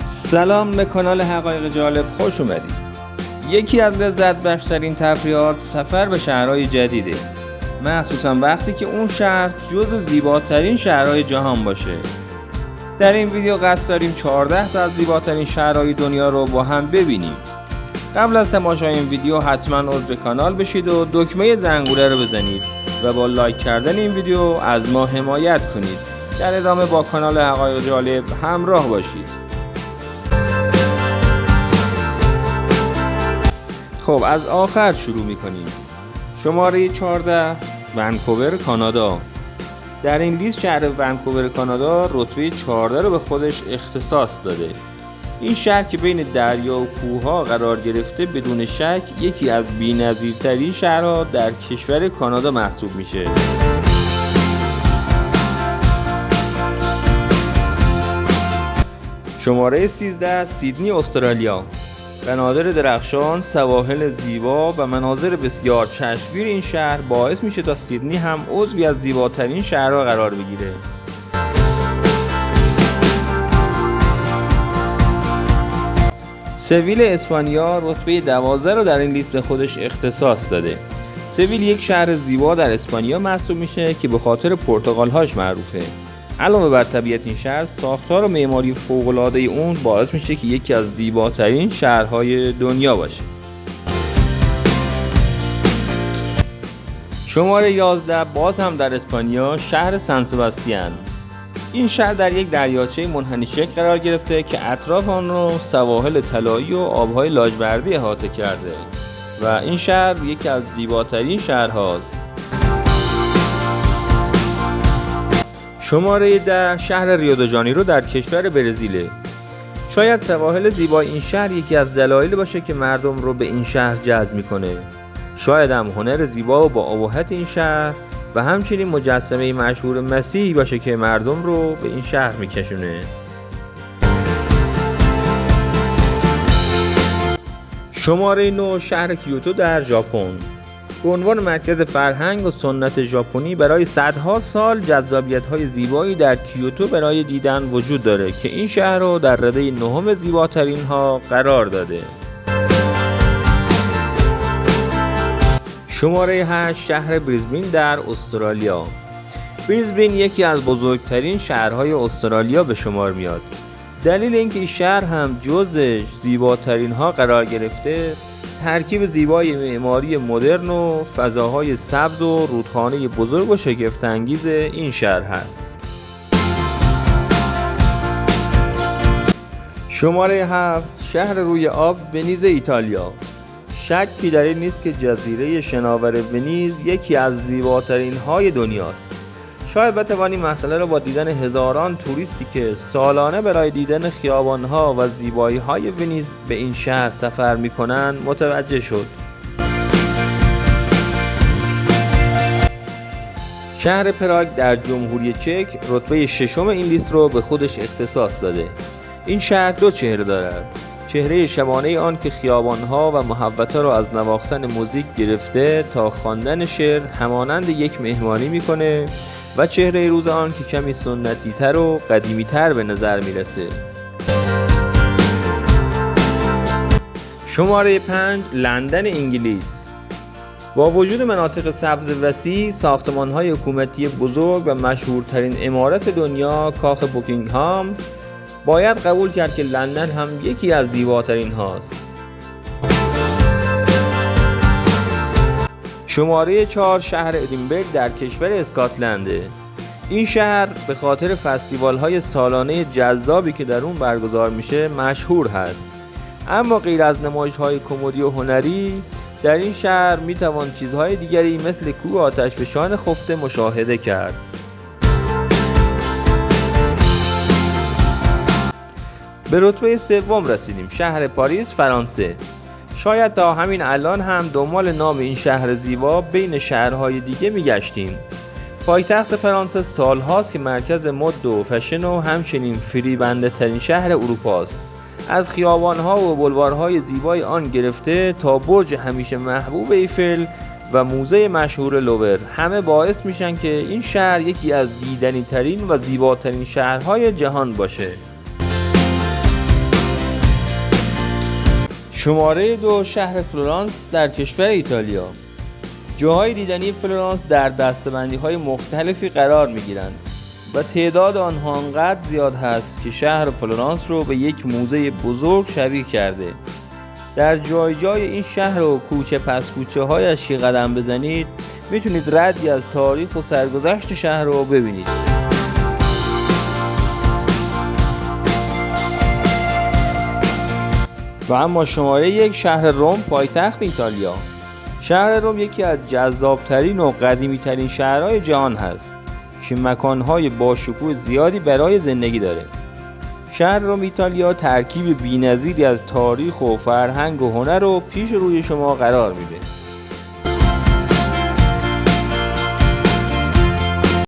سلام به کانال حقایق جالب، خوش اومدید. یکی از لذت بخشترین تفریحات سفر به شهرهای جدیده، مخصوصا وقتی که اون شهر جزو زیباترین شهرهای جهان باشه. در این ویدیو قصد داریم 14 تا از زیباترین شهرهای دنیا رو با هم ببینیم. قبل از تماشای این ویدیو حتما عضو کانال بشید و دکمه زنگوله رو بزنید و با لایک کردن این ویدیو از ما حمایت کنید. در ادامه با کانال حقایق جالب همراه باشید. خب از آخر شروع میکنیم. شماره 14 ونکوور، کانادا. در این لیست شهر ونکوور کانادا رتبه 14 رو به خودش اختصاص داده. این شهر که بین دریا و کوه‌ها قرار گرفته بدون شک یکی از بی‌نظیرترین شهرها در کشور کانادا محسوب میشه. شماره 13 سیدنی، استرالیا. بنادر درخشان، سواحل زیبا و مناظر بسیار چشمگیر این شهر باعث میشه تا سیدنی هم عضوی از زیباترین شهرها قرار بگیره. سویل، اسپانیا رتبه 12 رو در این لیست به خودش اختصاص داده. سویل یک شهر زیبا در اسپانیا محسوب میشه که به خاطر پرتقال‌هاش معروفه. علاوه بر طبیعت این شهر، ساختار و معماری فوق‌العاده اون باعث میشه که یکی از زیباترین شهرهای دنیا باشه. شماره 11 باز هم در اسپانیا، شهر سن سباستیان. این شهر در یک دریاچه منحنی شکل قرار گرفته که اطراف آن رو سواحل طلایی و آبهای لاجوردی احاطه کرده و این شهر یکی از زیباترین شهرهاست. شماره 10 شهر ریو د ژانیرو در کشور برزیل. شاید سواحل زیبای این شهر یکی از دلایل باشه که مردم رو به این شهر جذب میکنه. شاید هم هنر زیبا و با ابهت این شهر و همچنین مجسمه مشهور مسیح باشه که مردم رو به این شهر میکشونه. شماره 9 شهر کیوتو در ژاپن. به عنوان مرکز فرهنگ و سنت ژاپنی برای صدها سال جذابیت‌های زیبایی در کیوتو برای دیدن وجود داره که این شهر رو در رده 9 زیباترین ها قرار داده. شماره 8 شهر بریزبن در استرالیا. بریزبن یکی از بزرگترین شهرهای استرالیا به شمار میاد. دلیل اینکه این شهر هم جزو زیباترین ها قرار گرفته ترکیب زیبای معماری مدرن و فضاهای سبز و رودخانه بزرگ و شگفت‌انگیز این شهر هست. شماره 7 شهر روی آب، ونیز، ایتالیا. شکی در این نیست که جزیره شناور ونیز یکی از زیباترین های دنیاست. شاید بتوانیم مسئله را با دیدن هزاران توریستی که سالانه برای دیدن خیابان‌ها و زیبایی‌های ونیز به این شهر سفر می‌کنند متوجه شد. شهر پراگ در جمهوری چک رتبه 6 این لیست رو به خودش اختصاص داده. این شهر دو چهره دارد. چهره شبانه آن که خیابان‌ها و محوطه‌ها را از نواختن موزیک گرفته تا خواندن شعر همانند یک مهمانی می‌کنه و چهره روز آن که کمی سنتی تر و قدیمی تر به نظر میرسه. شماره 5 لندن، انگلیس. با وجود مناطق سبز وسیع، ساختمان‌های حکومتی بزرگ و مشهورترین عمارت دنیا کاخ بوکینگهام، باید قبول کرد که لندن هم یکی از زیباترین هاست. شماره 4 شهر ادینبرگ در کشور اسکاتلند. این شهر به خاطر فستیوال‌های سالانه جذابی که در اون برگزار میشه مشهور هست. اما غیر از نمایش‌های کمدی و هنری، در این شهر میتوان چیزهای دیگری مثل کوه آتشفشان خفته مشاهده کرد. به رتبه 3 رسیدیم، شهر پاریس، فرانسه. شاید تا همین الان هم دنبال نام این شهر زیبا بین شهرهای دیگه میگشتیم. پایتخت فرانسه سالهاست که مرکز مد و فشن و همچنین فریبنده ترین شهر اروپا است. از خیابان‌ها و بلوارهای زیبای آن گرفته تا برج همیشه محبوب ایفل و موزه مشهور لوور همه باعث میشن که این شهر یکی از دیدنی ترین و زیباترین شهرهای جهان باشه. شماره 2 شهر فلورانس در کشور ایتالیا. جاهای دیدنی فلورانس در دسته‌بندی‌های مختلفی قرار می‌گیرند و تعداد آنها انقدر زیاد هست که شهر فلورانس رو به یک موزه بزرگ شبیه کرده. در جای جای این شهر و کوچه پس کوچه هایش که قدم بزنید میتونید ردی از تاریخ و سرگذشت شهر رو ببینید. و اما شماره 1 شهر روم پایتخت ایتالیا. شهر روم یکی از جذابترین و قدیمیترین شهرهای جهان هست که مکانهای باشکوه زیادی برای زندگی داره. شهر روم ایتالیا ترکیب بی‌نظیری از تاریخ و فرهنگ و هنر رو پیش روی شما قرار میده.